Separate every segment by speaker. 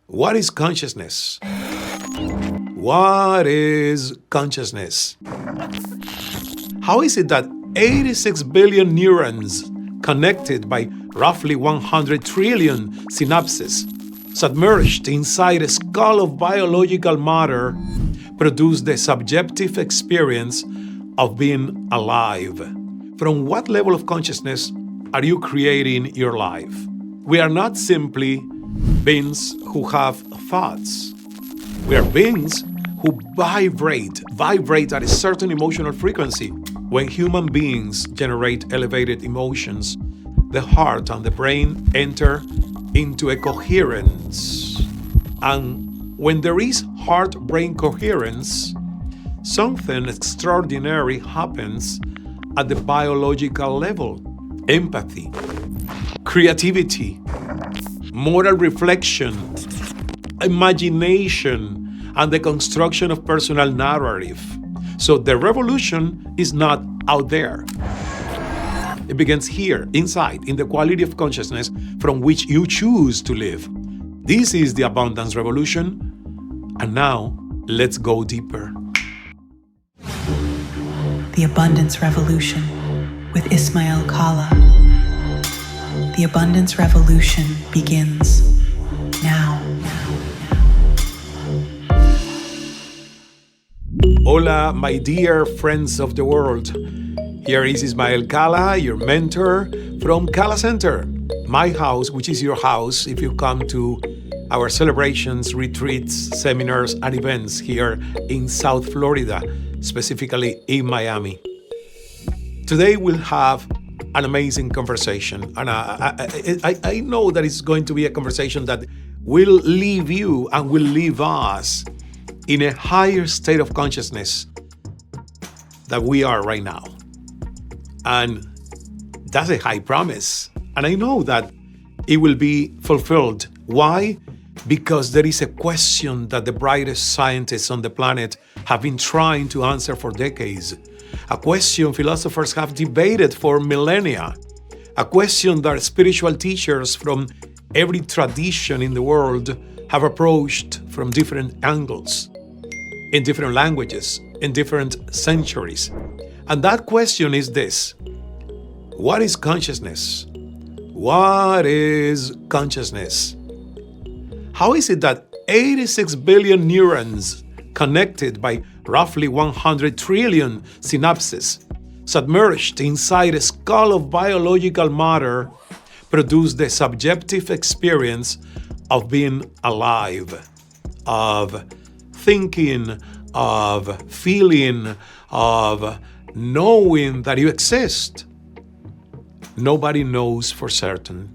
Speaker 1: What is consciousness? What is consciousness? How is it that 86 billion neurons connected by roughly 100 trillion synapses submerged inside a skull of biological matter produce the subjective experience of being alive? From what level of consciousness are you creating your life? We are not simply beings who have thoughts. We are beings who vibrate at a certain emotional frequency. When human beings generate elevated emotions, the heart and the brain enter into a coherence. And when there is heart-brain coherence, something extraordinary happens at the biological level. Empathy, creativity, moral reflection, imagination, and the construction of personal narrative. So the revolution is not out there. It begins here, inside, in the quality of consciousness from which you choose to live. This is the abundance revolution. And now, let's go deeper.
Speaker 2: The Abundance Revolution with Ismail Cala. The Abundance Revolution begins now.
Speaker 1: Hola, my dear friends of the world. Here is Ismail Cala, your mentor from Cala Center, my house, which is your house if you come to our celebrations, retreats, seminars, and events here in South Florida, specifically in Miami. Today we'll have an amazing conversation, and I know that it's going to be a conversation that will leave you and will leave us in a higher state of consciousness that we are right now. And that's a high promise. And I know that it will be fulfilled. Why? Because there is a question that the brightest scientists on the planet have been trying to answer for decades. A question philosophers have debated for millennia. A question that spiritual teachers from every tradition in the world have approached from different angles, in different languages, in different centuries. And that question is this: what is consciousness? What is consciousness? How is it that 86 billion neurons connected by roughly 100 trillion synapses submerged inside a skull of biological matter produce the subjective experience of being alive, of thinking, of feeling, of knowing that you exist? Nobody knows for certain.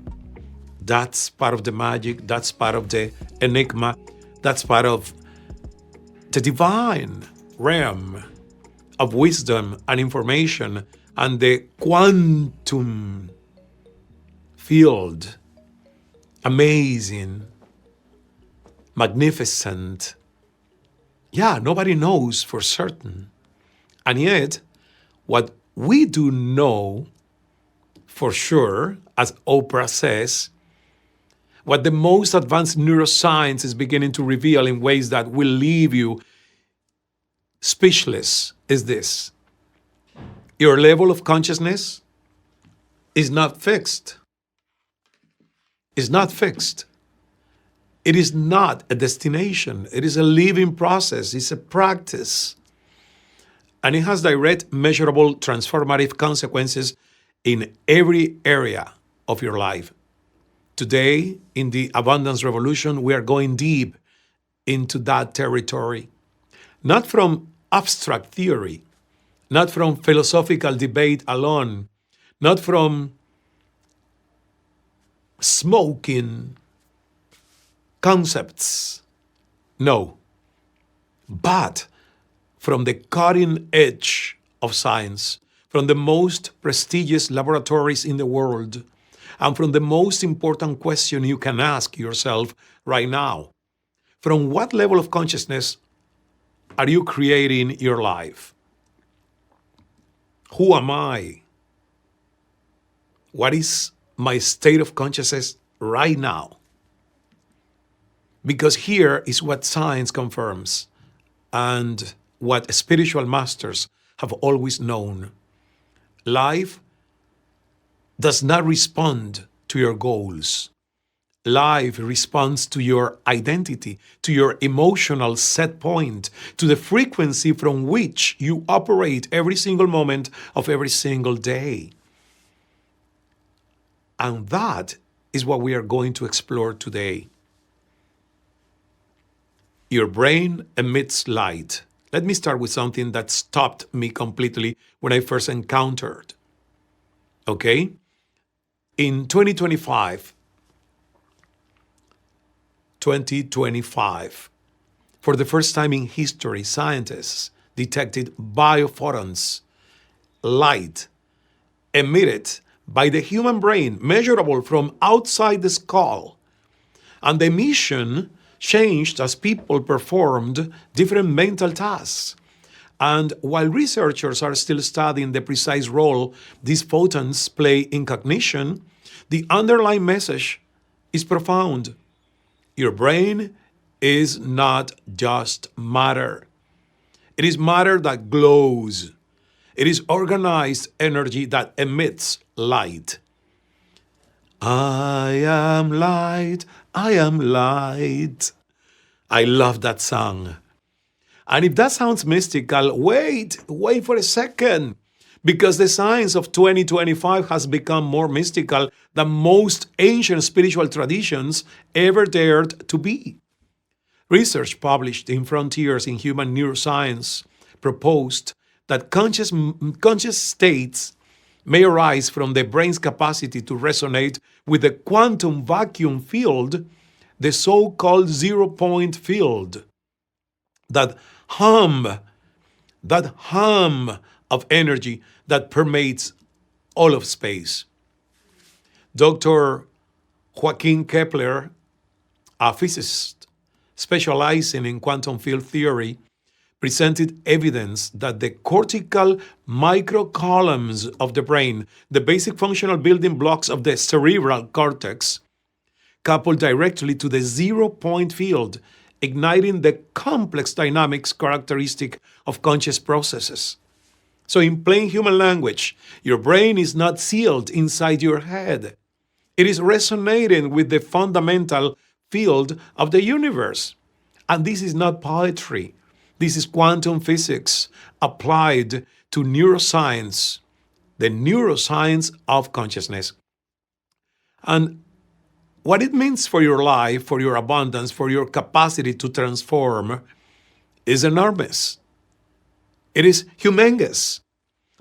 Speaker 1: That's part of the magic, that's part of the enigma, that's part of the divine realm of wisdom and information and the quantum field. Amazing, magnificent. Yeah, nobody knows for certain. And yet, what we do know for sure, as Oprah says, what the most advanced neuroscience is beginning to reveal in ways that will leave you speechless is this: your level of consciousness is not fixed. It's not fixed. It is not a destination. It is a living process. It's a practice. And it has direct, measurable, transformative consequences in every area of your life. Today, in the Abundance Revolution, we are going deep into that territory. Not from abstract theory, not from philosophical debate alone, not from smoking concepts. No, but from the cutting edge of science, from the most prestigious laboratories in the world, and from the most important question you can ask yourself right now: from what level of consciousness are you creating your life? Who am I? What is my state of consciousness right now? Because here is what science confirms and what spiritual masters have always known. Life does not respond to your goals. Life responds to your identity, to your emotional set point, to the frequency from which you operate every single moment of every single day. And that is what we are going to explore today. Your brain emits light. Let me start with something that stopped me completely when I first encountered. Okay? In 2025, for the first time in history, scientists detected biophotons, light, emitted by the human brain, measurable from outside the skull. And the emission changed as people performed different mental tasks. And while researchers are still studying the precise role these photons play in cognition, the underlying message is profound. Your brain is not just matter. It is matter that glows. It is organized energy that emits light. I am light, I am light. I love that song. And if that sounds mystical, wait for a second. Because the science of 2025 has become more mystical than most ancient spiritual traditions ever dared to be. Research published in Frontiers in Human Neuroscience proposed that conscious states may arise from the brain's capacity to resonate with the quantum vacuum field, the so-called zero-point field, that hum of energy that permeates all of space. Dr. Joaquin Kepler, a physicist specializing in quantum field theory, presented evidence that the cortical microcolumns of the brain, the basic functional building blocks of the cerebral cortex, coupled directly to the zero-point field, igniting the complex dynamics characteristic of conscious processes. So in plain human language, your brain is not sealed inside your head. It is resonating with the fundamental field of the universe. And this is not poetry. This is quantum physics applied to neuroscience, the neuroscience of consciousness. And what it means for your life, for your abundance, for your capacity to transform is enormous. It is humongous.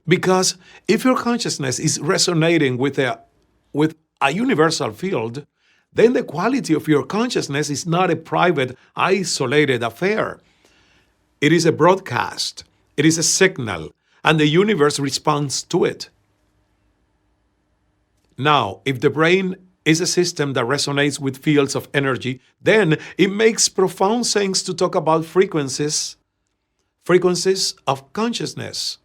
Speaker 1: Because if your consciousness is resonating with a universal field, then the quality of your consciousness is not a private, isolated affair. It is a broadcast. It is a signal, and the universe responds to it. Now, if the brain is a system that resonates with fields of energy, then it makes profound sense to talk about frequencies of consciousness.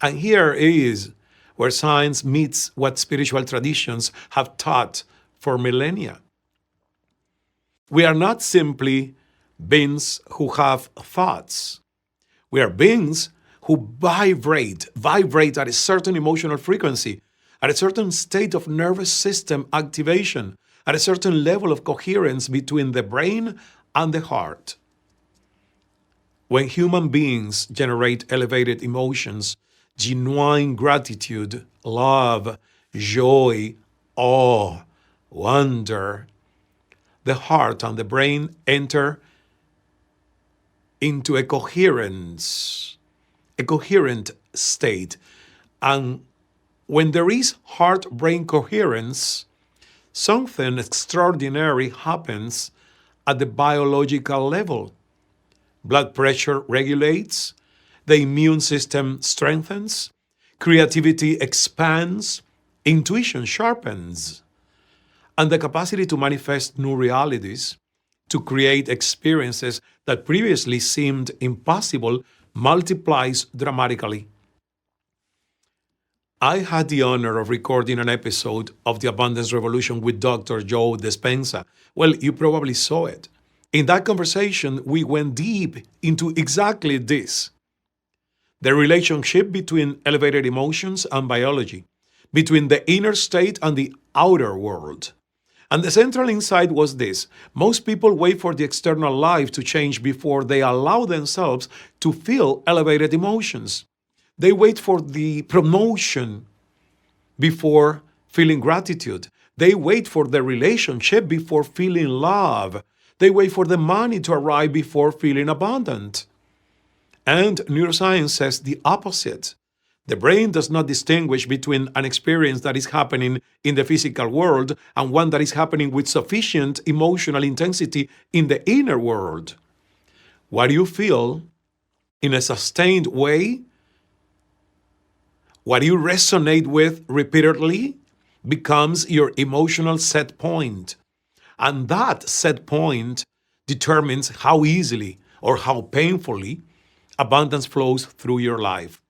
Speaker 1: And here is where science meets what spiritual traditions have taught for millennia. We are not simply beings who have thoughts. We are beings who vibrate at a certain emotional frequency, at a certain state of nervous system activation, at a certain level of coherence between the brain and the heart. When human beings generate elevated emotions, genuine gratitude, love, joy, awe, wonder, the heart and the brain enter into a coherent state. And when there is heart-brain coherence, something extraordinary happens at the biological level. Blood pressure regulates, the immune system strengthens, creativity expands, intuition sharpens, and the capacity to manifest new realities, to create experiences that previously seemed impossible, multiplies dramatically. I had the honor of recording an episode of The Abundance Revolution with Dr. Joe Dispenza. Well, you probably saw it. In that conversation, we went deep into exactly this: the relationship between elevated emotions and biology, between the inner state and the outer world. And the central insight was this: most people wait for the external life to change before they allow themselves to feel elevated emotions. They wait for the promotion before feeling gratitude. They wait for the relationship before feeling love. They wait for the money to arrive before feeling abundant. And neuroscience says the opposite. The brain does not distinguish between an experience that is happening in the physical world and one that is happening with sufficient emotional intensity in the inner world. What you feel in a sustained way, what you resonate with repeatedly, becomes your emotional set point. And that set point determines how easily or how painfully abundance flows through your life.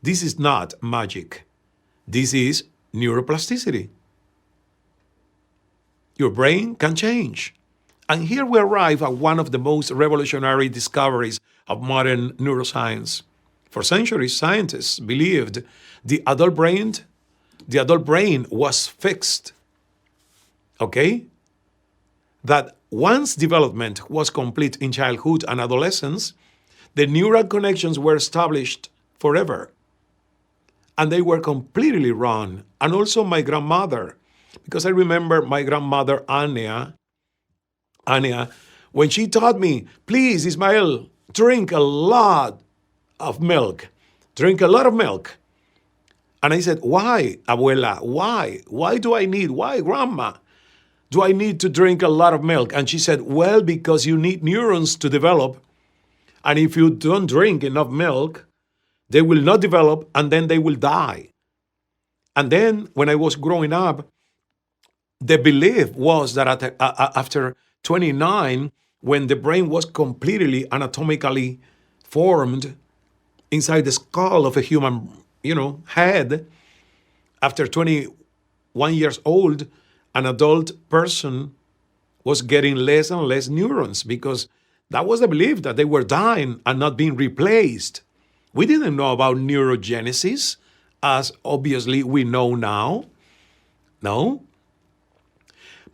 Speaker 1: This is not magic. This is neuroplasticity. Your brain can change. And here we arrive at one of the most revolutionary discoveries of modern neuroscience. For centuries, scientists believed the adult brain was fixed. Okay? That once development was complete in childhood and adolescence, the neural connections were established forever. And they were completely wrong. And also my grandmother, because I remember my grandmother, Anya, when she taught me, please, Ismael, drink a lot of milk. Drink a lot of milk. And I said, why, abuela? Why? Why, grandma? Do I need to drink a lot of milk? And she said, well, because you need neurons to develop. And if you don't drink enough milk, they will not develop and then they will die. And then when I was growing up, the belief was that after 29, when the brain was completely anatomically formed inside the skull of a human, head, after 21 years old, an adult person was getting less and less neurons because that was the belief that they were dying and not being replaced. We didn't know about neurogenesis, as obviously we know now. No?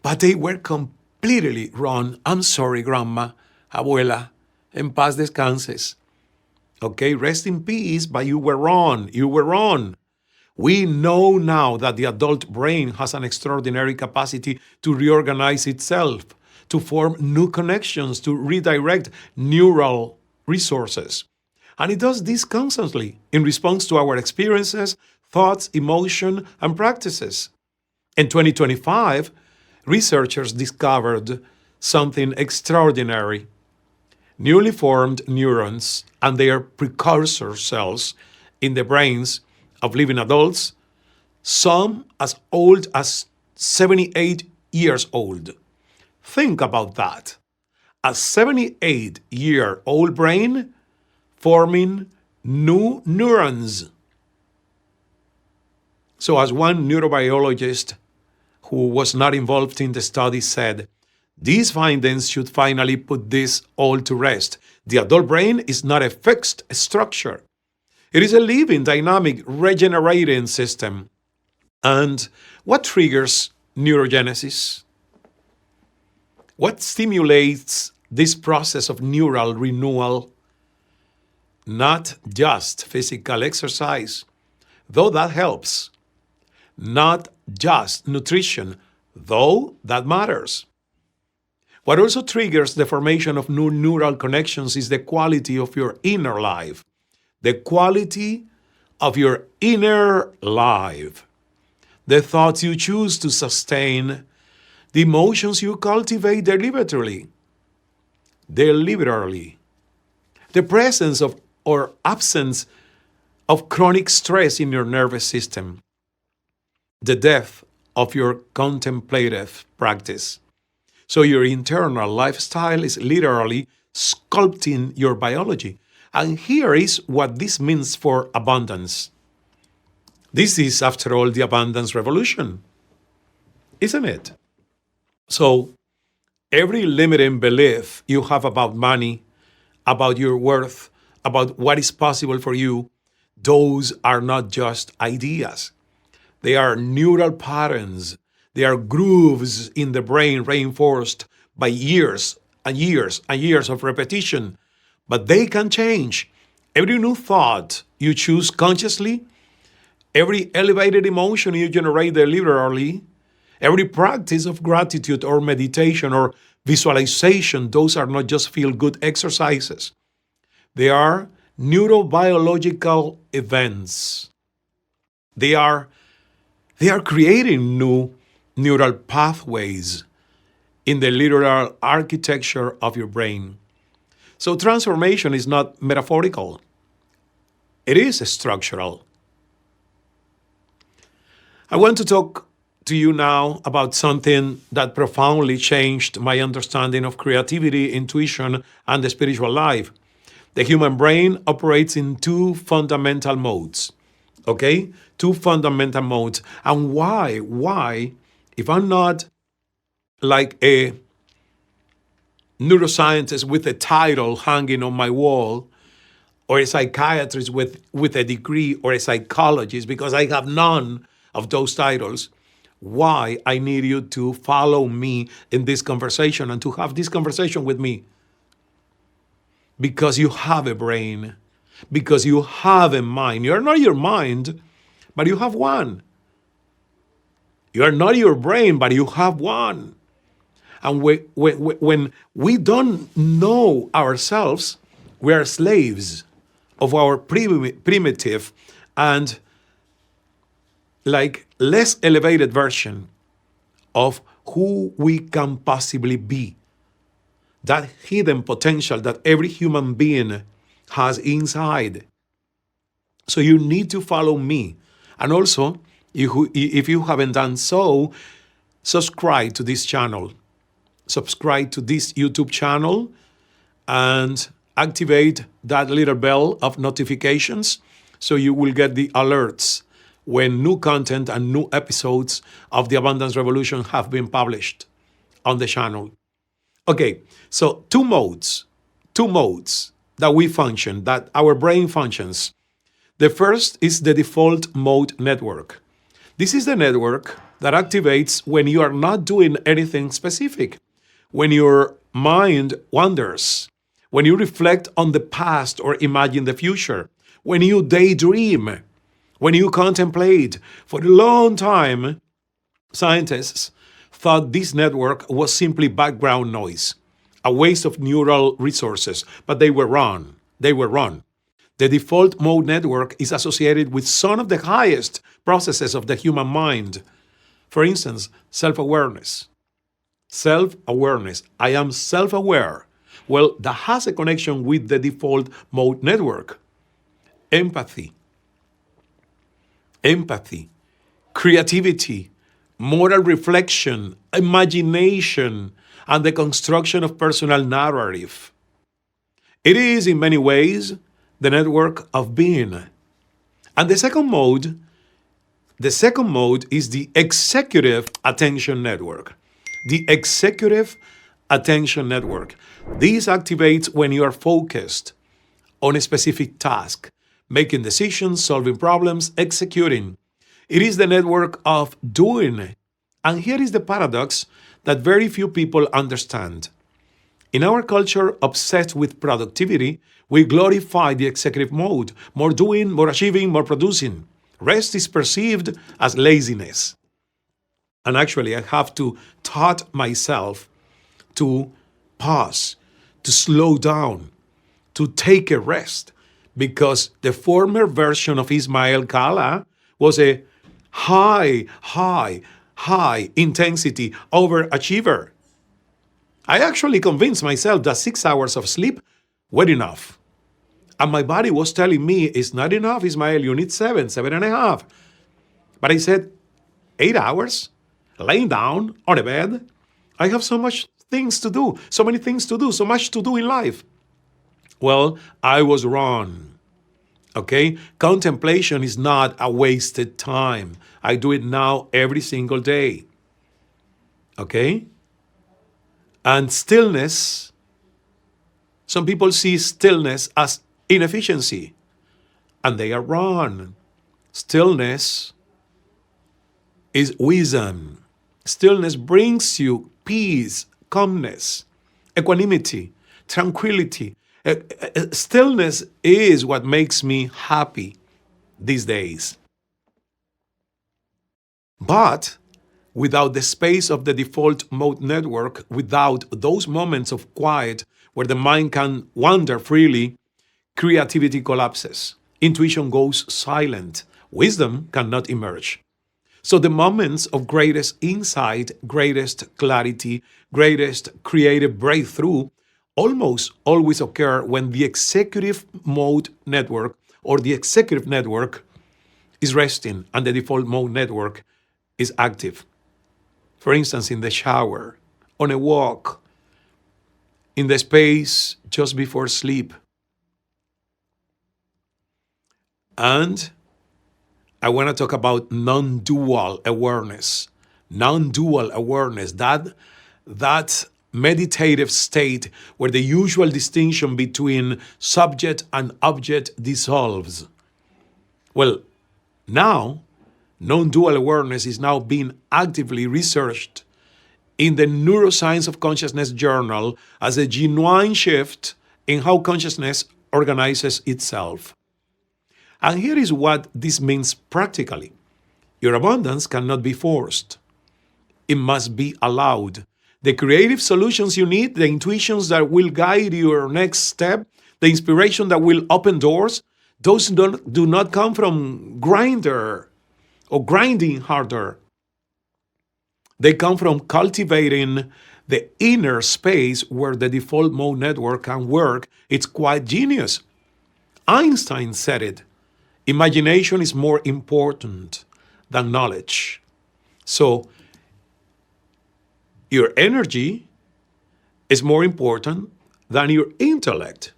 Speaker 1: But they were completely wrong. I'm sorry, grandma, abuela, en paz descanses. Okay, rest in peace, but you were wrong. You were wrong. We know now that the adult brain has an extraordinary capacity to reorganize itself, to form new connections, to redirect neural resources. And it does this constantly in response to our experiences, thoughts, emotion, and practices. In 2025, researchers discovered something extraordinary. Newly formed neurons and their precursor cells in the brains of living adults, some as old as 78 years old. Think about that. A 78-year-old brain forming new neurons. So as one neurobiologist who was not involved in the study said, these findings should finally put this all to rest. The adult brain is not a fixed structure. It is a living, dynamic, regenerating system. And what triggers neurogenesis? What stimulates this process of neural renewal? Not just physical exercise, though that helps. Not just nutrition, though that matters. What also triggers the formation of new neural connections is the quality of your inner life. The quality of your inner life. The thoughts you choose to sustain. The emotions you cultivate deliberately. The presence of or absence of chronic stress in your nervous system. The depth of your contemplative practice. So your internal lifestyle is literally sculpting your biology. And here is what this means for abundance. This is, after all, the abundance revolution, isn't it? So Every limiting belief you have about money, about your worth, about what is possible for you, those are not just ideas. They are neural patterns. They are grooves in the brain reinforced by years and years and years of repetition. But they can change. Every new thought you choose consciously, every elevated emotion you generate deliberately, every practice of gratitude or meditation or visualization, those are not just feel-good exercises. They are neurobiological events. They are creating new neural pathways in the literal architecture of your brain. So transformation is not metaphorical. It is structural. I want to talk to you now about something that profoundly changed my understanding of creativity, intuition, and the spiritual life. The human brain operates in two fundamental modes. Okay? Two fundamental modes. And why? Why, if I'm not like a neuroscientist with a title hanging on my wall, or a psychiatrist with a degree, or a psychologist, because I have none of those titles, why I need you to follow me in this conversation and to have this conversation with me. Because you have a brain, because you have a mind. You're not your mind, but you have one. You are not your brain, but you have one. And when we don't know ourselves, we are slaves of our primitive and like less elevated version of who we can possibly be. That hidden potential that every human being has inside. So you need to follow me. And also, if you haven't done so, subscribe to this channel. Subscribe to this YouTube channel and activate that little bell of notifications so you will get the alerts when new content and new episodes of the Abundance Revolution have been published on the channel. Okay, so two modes that we function, that our brain functions. The first is the default mode network. This is the network that activates when you are not doing anything specific, when your mind wanders, when you reflect on the past or imagine the future, when you daydream, when you contemplate. For a long time, scientists thought this network was simply background noise, a waste of neural resources, but they were wrong. They were wrong. The default mode network is associated with some of the highest processes of the human mind. For instance, self-awareness. Self-awareness. I am self-aware. Well, that has a connection with the default mode network. Empathy, creativity, moral reflection, imagination, and the construction of personal narrative. It is, in many ways, the network of being. And the second mode is the executive attention network. The executive attention network. This activates when you are focused on a specific task, making decisions, solving problems, executing. It is the network of doing. And here is the paradox that very few people understand. In our culture obsessed with productivity, we glorify the executive mode. More doing, more achieving, more producing. Rest is perceived as laziness. And actually, I have to taught myself to pause, to slow down, to take a rest, because the former version of Ismael Cala was a high intensity overachiever. I actually convinced myself that 6 hours of sleep were enough. And my body was telling me, it's not enough, Ismael, you need 7.5. But I said, 8 hours? Laying down on a bed? I have so much things to do, so many things to do, so much to do in life. Well, I was wrong. Okay? Contemplation is not a wasted time. I do it now every single day. Okay? And stillness, some people see stillness as inefficiency, and they are wrong. Stillness is wisdom. Stillness brings you peace, calmness, equanimity, tranquility. Stillness is what makes me happy these days. But without the space of the default mode network, without those moments of quiet where the mind can wander freely, creativity collapses. Intuition goes silent. Wisdom cannot emerge. So the moments of greatest insight, greatest clarity, greatest creative breakthrough almost always occur when the executive mode network or the executive network is resting and the default mode network is active. For instance, in the shower, on a walk, in the space just before sleep. And I want to talk about non-dual awareness. Non-dual awareness, that meditative state where the usual distinction between subject and object dissolves. Well, now, non-dual awareness is now being actively researched in the Neuroscience of Consciousness journal as a genuine shift in how consciousness organizes itself. And here is what this means practically. Your abundance cannot be forced. It must be allowed. The creative solutions you need, the intuitions that will guide your next step, the inspiration that will open doors, those do not come from grinder or grinding harder. They come from cultivating the inner space where the default mode network can work. It's quite genius. Einstein said it. Imagination is more important than knowledge. So, your energy is more important than your intellect.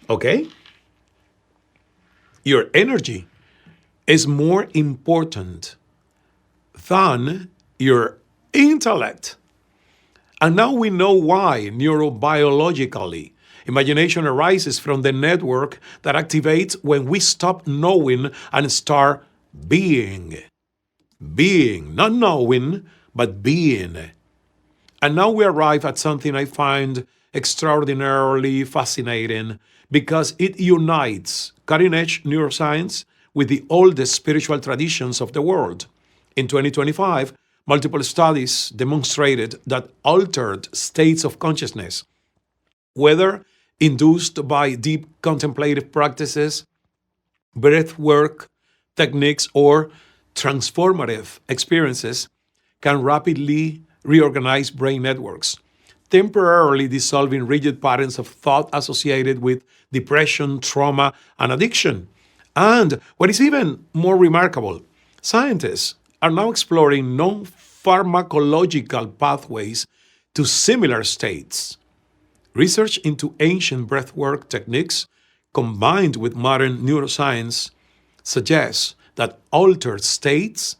Speaker 1: Okay? Your energy is more important than your intellect. And now we know why neurobiologically. Imagination arises from the network that activates when we stop knowing and start being. Being, not knowing, but being. And now we arrive at something I find extraordinarily fascinating because it unites cutting-edge neuroscience with the oldest spiritual traditions of the world. In 2025, multiple studies demonstrated that altered states of consciousness, whether induced by deep contemplative practices, breathwork techniques, or transformative experiences, can rapidly reorganize brain networks, temporarily dissolving rigid patterns of thought associated with depression, trauma, and addiction. And what is even more remarkable, scientists are now exploring non-pharmacological pathways to similar states. Research into ancient breathwork techniques combined with modern neuroscience suggests that altered states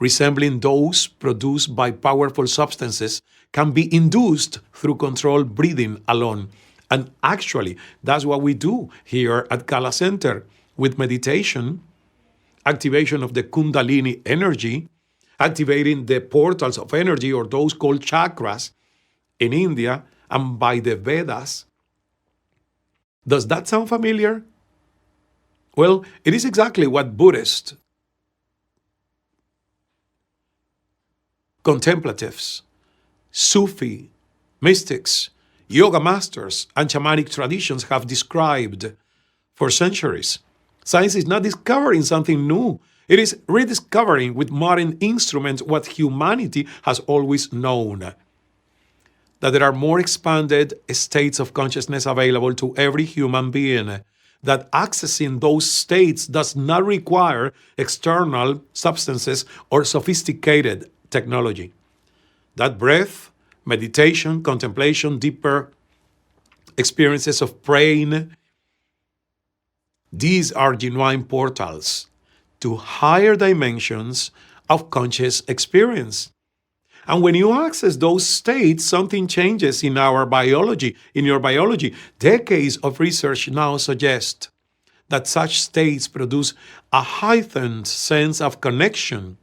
Speaker 1: resembling those produced by powerful substances can be induced through controlled breathing alone. And actually, that's what we do here at Cala Center with meditation, activation of the Kundalini energy, activating the portals of energy or those called chakras in India and by the Vedas. Does that sound familiar? Well, it is exactly what Buddhist contemplatives, Sufi, mystics, yoga masters, and shamanic traditions have described for centuries. Science is not discovering something new. It is rediscovering with modern instruments what humanity has always known. That there are more expanded states of consciousness available to every human being, that accessing those states does not require external substances or sophisticated technology. That breath, meditation, contemplation, deeper experiences of praying, these are genuine portals to higher dimensions of conscious experience. And when you access those states, something changes in our biology, in your biology. Decades of research now suggest that such states produce a heightened sense of connection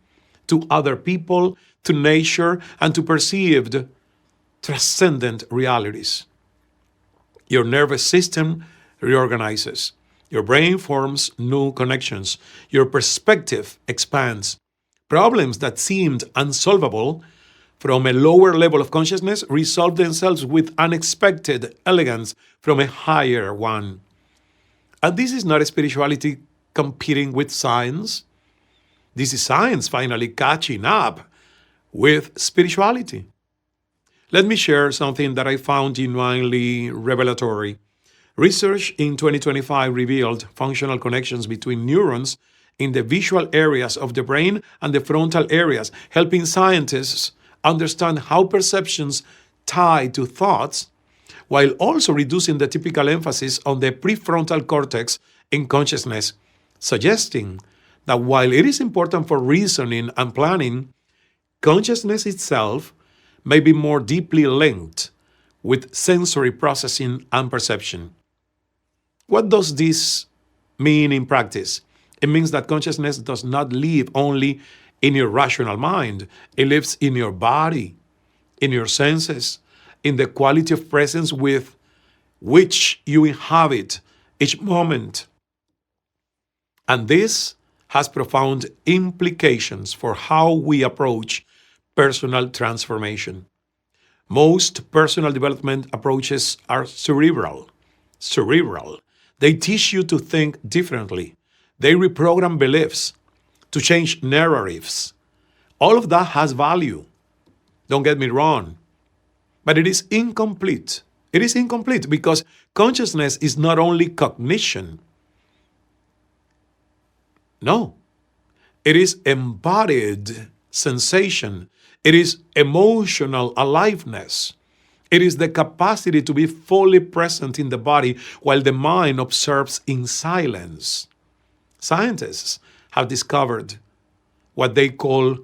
Speaker 1: to other people, to nature, and to perceived transcendent realities. Your nervous system reorganizes. Your brain forms new connections. Your perspective expands. Problems that seemed unsolvable from a lower level of consciousness resolve themselves with unexpected elegance from a higher one. And this is not a spirituality competing with science. This is science finally catching up with spirituality. Let me share something that I found genuinely revelatory. Research in 2025 revealed functional connections between neurons in the visual areas of the brain and the frontal areas, helping scientists understand how perceptions tie to thoughts, while also reducing the typical emphasis on the prefrontal cortex in consciousness, suggesting that while it is important for reasoning and planning, consciousness itself may be more deeply linked with sensory processing and perception. What does this mean in practice? It means that consciousness does not live only in your rational mind. It lives in your body, in your senses, in the quality of presence with which you inhabit each moment. And this has profound implications for how we approach personal transformation. Most personal development approaches are cerebral. They teach you to think differently. They reprogram beliefs, to change narratives. All of that has value. Don't get me wrong. But it is incomplete. It is incomplete because consciousness is not only cognition. No. It is embodied sensation. It is emotional aliveness. It is the capacity to be fully present in the body while the mind observes in silence. Scientists have discovered what they call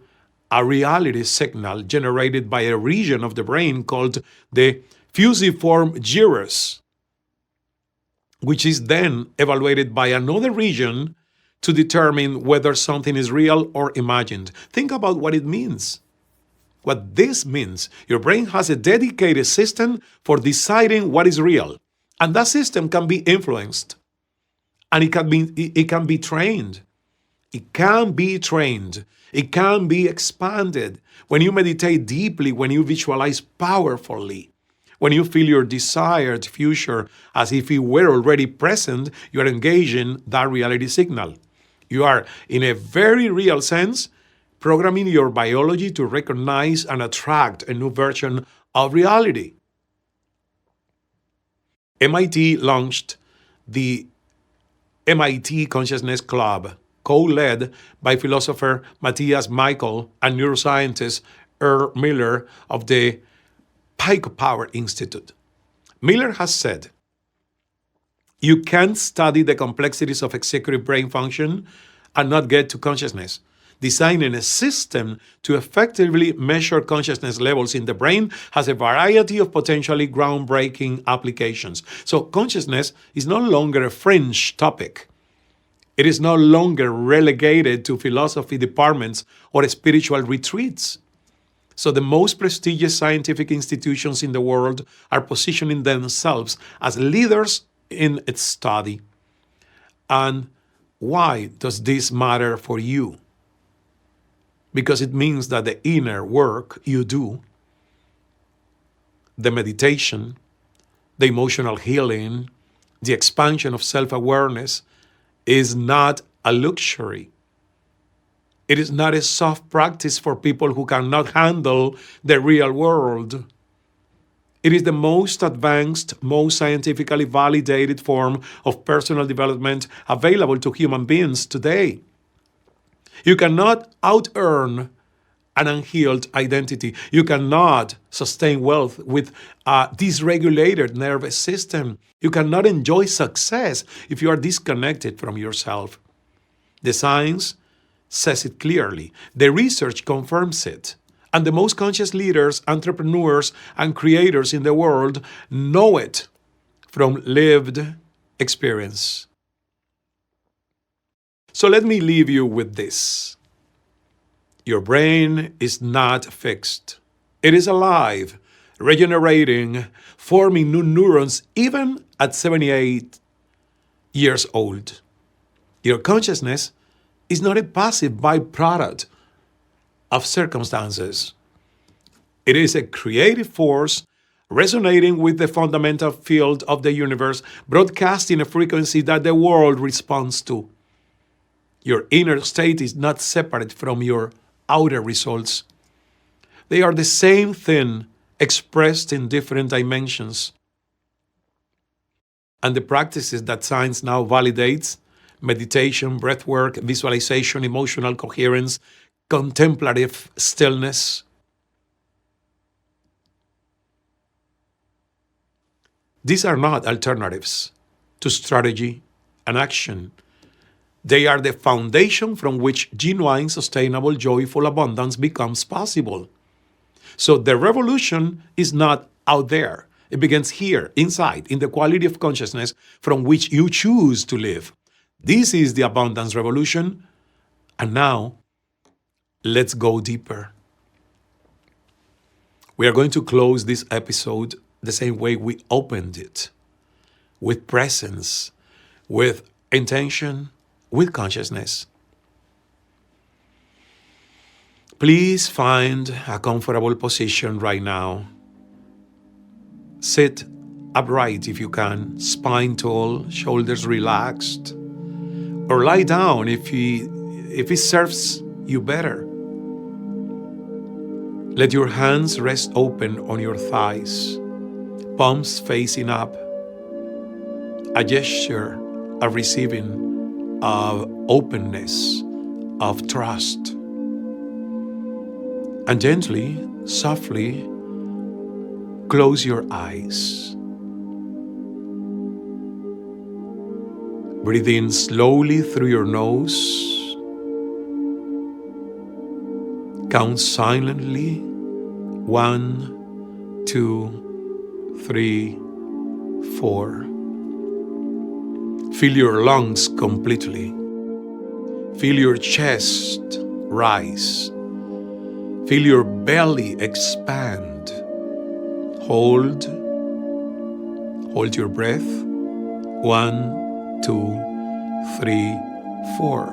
Speaker 1: a reality signal generated by a region of the brain called the fusiform gyrus, which is then evaluated by another region to determine whether something is real or imagined. Think about what it means. What this means, your brain has a dedicated system for deciding what is real. And that system can be influenced. And it can be trained. It can be trained. It can be expanded. When you meditate deeply, when you visualize powerfully, when you feel your desired future as if it were already present, you are engaging that reality signal. You are, in a very real sense, programming your biology to recognize and attract a new version of reality. MIT launched the MIT Consciousness Club, co-led by philosopher Matthias Michael and neuroscientist Earl Miller of the Pico Power Institute. Miller has said, "You can't study the complexities of executive brain function and not get to consciousness. Designing a system to effectively measure consciousness levels in the brain has a variety of potentially groundbreaking applications." So consciousness is no longer a fringe topic. It is no longer relegated to philosophy departments or spiritual retreats. So the most prestigious scientific institutions in the world are positioning themselves as leaders in its study. And why does this matter for you? Because it means that the inner work you do, the meditation, the emotional healing, the expansion of self-awareness is not a luxury. It is not a soft practice for people who cannot handle the real world. It is the most advanced, most scientifically validated form of personal development available to human beings today. You cannot out-earn an unhealed identity. You cannot sustain wealth with a dysregulated nervous system. You cannot enjoy success if you are disconnected from yourself. The science says it clearly. The research confirms it. And the most conscious leaders, entrepreneurs, and creators in the world know it from lived experience. So let me leave you with this. Your brain is not fixed. It is alive, regenerating, forming new neurons even at 78 years old. Your consciousness is not a passive byproduct of circumstances. It is a creative force resonating with the fundamental field of the universe, broadcasting a frequency that the world responds to. Your inner state is not separate from your outer results. They are the same thing expressed in different dimensions. And the practices that science now validates, meditation, breathwork, visualization, emotional coherence, contemplative stillness, these are not alternatives to strategy and action. They are the foundation from which genuine, sustainable, joyful abundance becomes possible. So the revolution is not out there. It begins here, inside, in the quality of consciousness from which you choose to live. This is the abundance revolution. And now, let's go deeper. We are going to close this episode the same way we opened it, with presence, with intention, with consciousness. Please find a comfortable position right now. Sit upright if you can, spine tall, shoulders relaxed, or lie down if it serves you better. Let your hands rest open on your thighs, palms facing up, a gesture of receiving, of openness, of trust. And gently, softly, close your eyes. Breathe in slowly through your nose. Count silently. 1, 2, 3, 4. Fill your lungs completely. Feel your chest rise. Feel your belly expand. Hold your breath. 1, 2, 3, 4.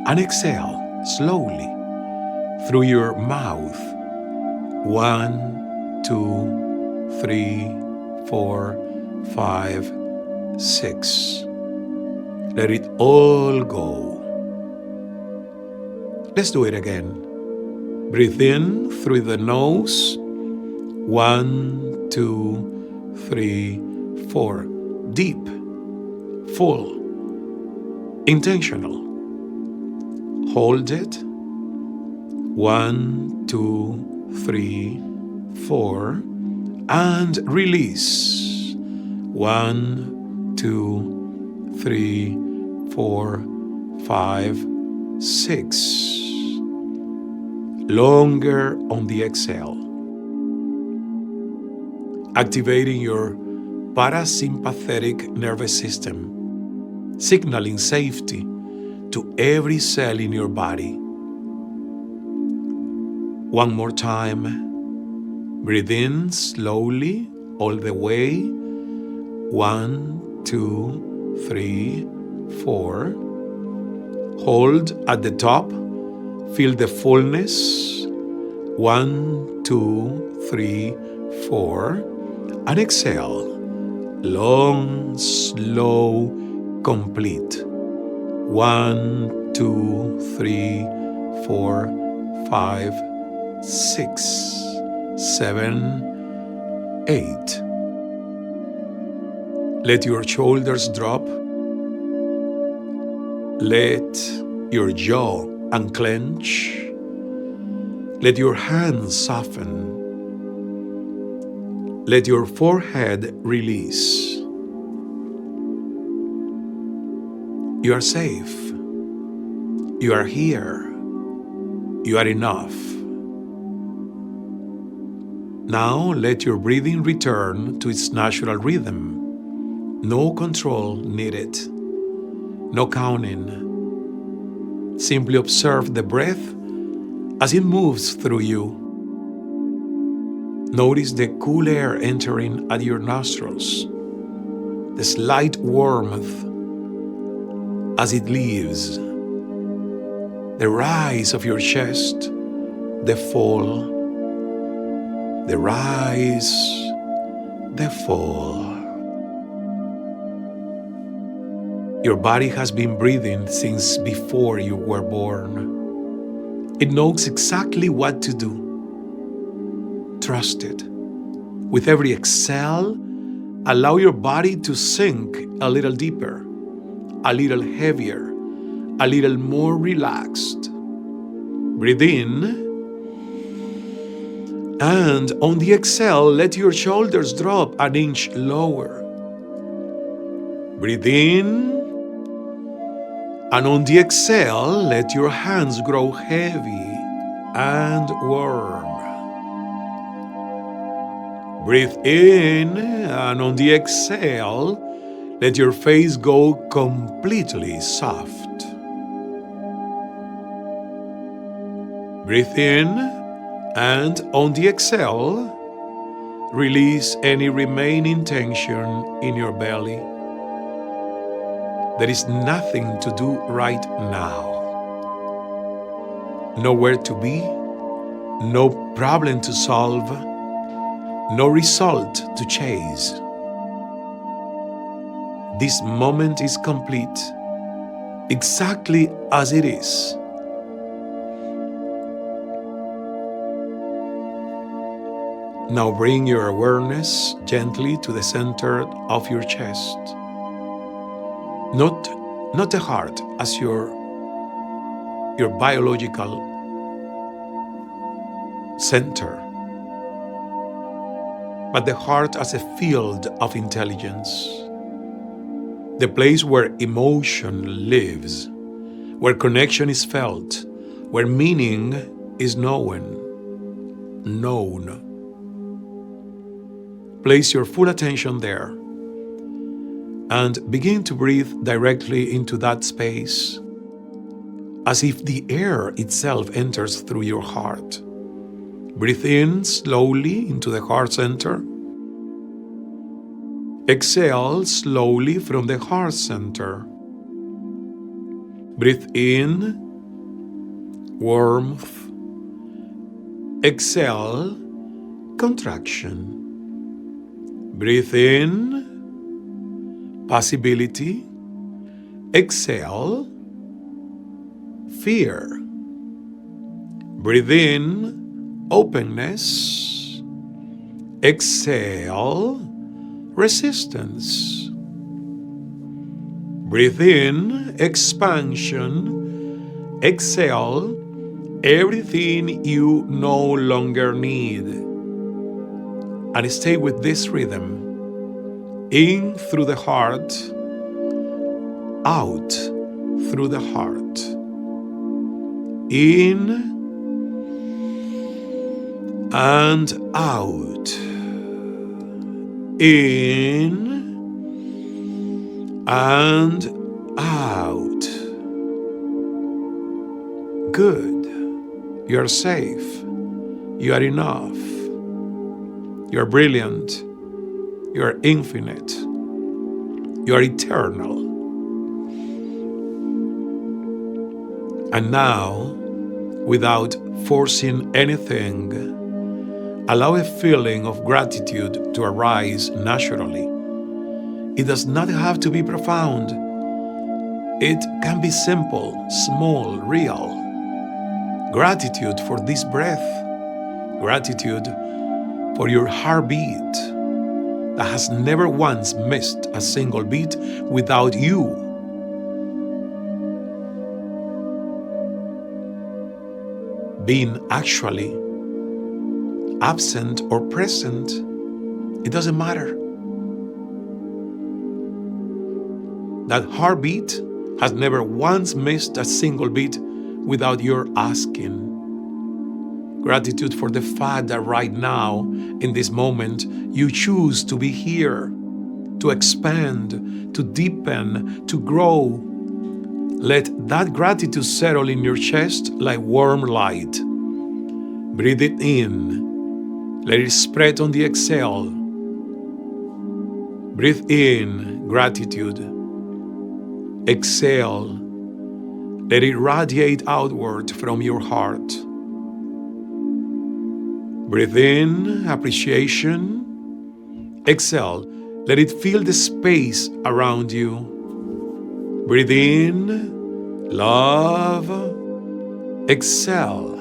Speaker 1: And exhale slowly through your mouth. 1, 2, 3, 4, 5, 6. Let it all go. Let's do it again. Breathe in through the nose. 1, 2, 3, 4. Deep, full, intentional. Hold it. 1, 2, 3, 4. And release. 1, 2, 3, 4, 5, 6. Longer on the exhale. Activating your parasympathetic nervous system, signaling safety to every cell in your body. One more time. Breathe in slowly all the way. 1, 2, 3, 4. Hold at the top. Feel the fullness. 1, 2, 3, 4. And exhale. Long, slow, complete. 1, 2, 3, 4, 5, 6, 7, 8. Let your shoulders drop. Let your jaw unclench. Let your hands soften. Let your forehead release. You are safe. You are here. You are enough. Now let your breathing return to its natural rhythm. No control needed. No counting. Simply observe the breath as it moves through you. Notice the cool air entering at your nostrils, the slight warmth as it leaves, the rise of your chest, the fall, the rise, the fall. Your body has been breathing since before you were born. It knows exactly what to do. Trust it. With every exhale, allow your body to sink a little deeper, a little heavier, a little more relaxed. Breathe in, and on the exhale, let your shoulders drop an inch lower. Breathe in, and on the exhale, let your hands grow heavy and warm. Breathe in, and on the exhale, let your face go completely soft. Breathe in, and on the exhale, release any remaining tension in your belly. There is nothing to do right now. Nowhere to be, no problem to solve, no result to chase. This moment is complete, exactly as it is. Now bring your awareness gently to the center of your chest. Not the heart as your biological center, but the heart as a field of intelligence, the place where emotion lives, where connection is felt, where meaning is known. Place your full attention there and begin to breathe directly into that space, as if the air itself enters through your heart. Breathe in slowly into the heart center. Exhale slowly from the heart center. Breathe in, warmth. Exhale, contraction. Breathe in, possibility. Exhale, fear. Breathe in, openness. Exhale, resistance. Breathe in, expansion. Exhale, everything you no longer need. And stay with this rhythm. In through the heart, out through the heart. In and out. In and out. Good. You are safe. You are enough. You are brilliant. You are infinite. You are eternal. And now, without forcing anything, allow a feeling of gratitude to arise naturally. It does not have to be profound. It can be simple, small, real. Gratitude for this breath. Gratitude for your heartbeat that has never once missed a single beat without you. Being actually absent or present, it doesn't matter. That heartbeat has never once missed a single beat without your asking. Gratitude for the fact that right now, in this moment, you choose to be here, to expand, to deepen, to grow. Let that gratitude settle in your chest like warm light. Breathe it in. Let it spread on the exhale. Breathe in gratitude. Exhale. Let it radiate outward from your heart. Breathe in appreciation. Exhale. Let it fill the space around you. Breathe in love. Exhale.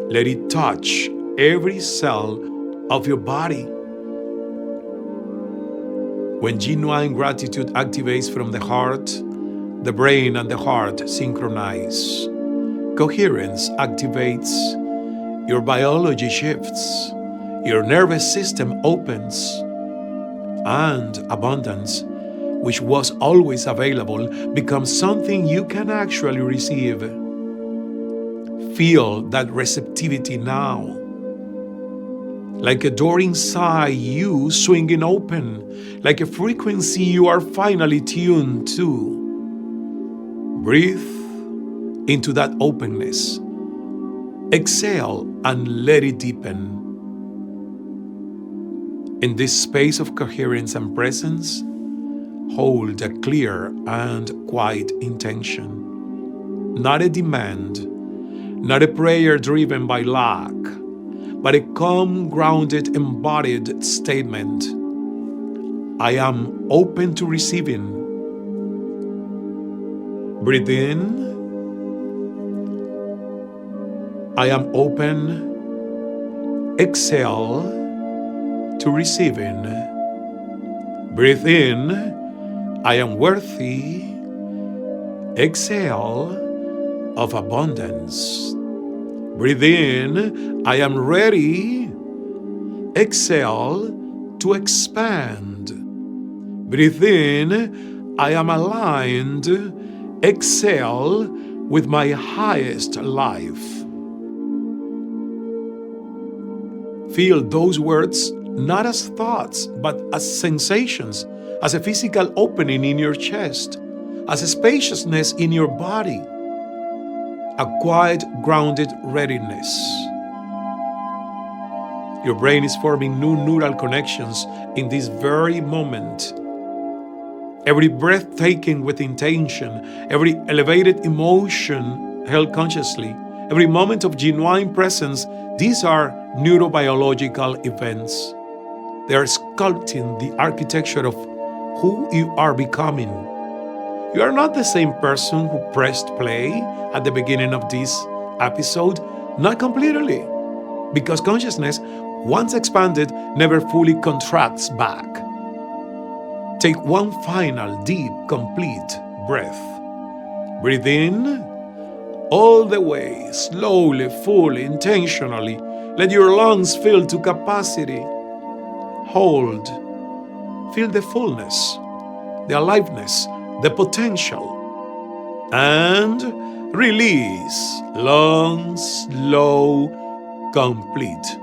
Speaker 1: Let it touch every cell of your body. When genuine gratitude activates from the heart, the brain and the heart synchronize. Coherence activates, your biology shifts, your nervous system opens, and abundance, which was always available, becomes something you can actually receive. Feel that receptivity now. Like a door inside you swinging open, like a frequency you are finally tuned to. Breathe into that openness. Exhale and let it deepen. In this space of coherence and presence, hold a clear and quiet intention. Not a demand, not a prayer driven by lack, but a calm, grounded, embodied statement. I am open to receiving. Breathe in. I am open. Exhale to receiving. Breathe in. I am worthy. Exhale of abundance. Breathe in. I am ready. Exhale to expand. Breathe in. I am aligned. Exhale with my highest life. Feel those words not as thoughts, but as sensations, as a physical opening in your chest, as a spaciousness in your body, a quiet, grounded readiness. Your brain is forming new neural connections in this very moment. Every breath taken with intention, every elevated emotion held consciously, every moment of genuine presence, these are neurobiological events. They are sculpting the architecture of who you are becoming. You are not the same person who pressed play at the beginning of this episode, not completely, because consciousness, once expanded, never fully contracts back. Take one final, deep, complete breath. Breathe in all the way, slowly, fully, intentionally. Let your lungs fill to capacity. Hold. Feel the fullness, the aliveness, the potential. And release. Long, slow, complete.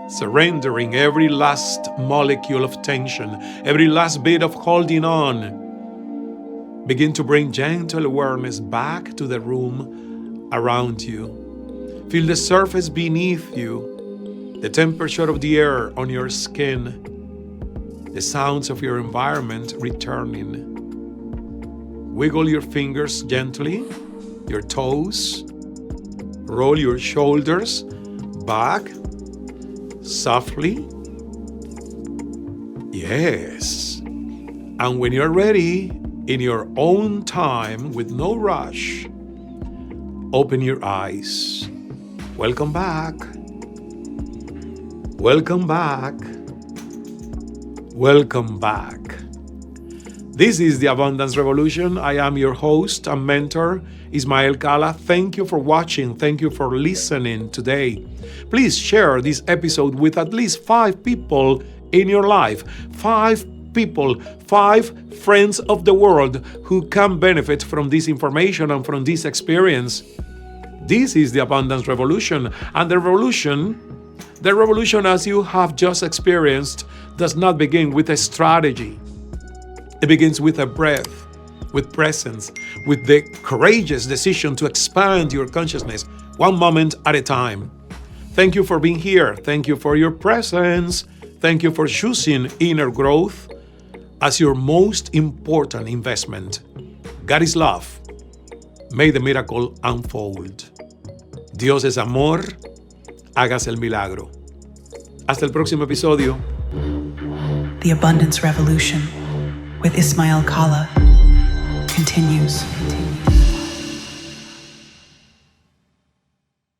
Speaker 1: Surrendering every last molecule of tension, every last bit of holding on. Begin to bring gentle awareness back to the room around you. Feel the surface beneath you, the temperature of the air on your skin, the sounds of your environment returning. Wiggle your fingers gently, your toes. Roll your shoulders back softly. Yes. And when you're ready, in your own time, with no rush, open your eyes. Welcome back. Welcome back. Welcome back. This is the Abundance Revolution. I am your host and mentor, Ismael Cala. Thank you for watching. Thank you for listening today. Please share this episode with at least 5 people in your life. 5 people, 5 friends of the world who can benefit from this information and from this experience. This is the abundance revolution. And the revolution as you have just experienced does not begin with a strategy. It begins with a breath, with presence, with the courageous decision to expand your consciousness one moment at a time. Thank you for being here. Thank you for your presence. Thank you for choosing inner growth as your most important investment. God is love. May the miracle unfold. Dios es amor. Hágase el milagro. Hasta el próximo episodio.
Speaker 2: The Abundance Revolution with Cala continues.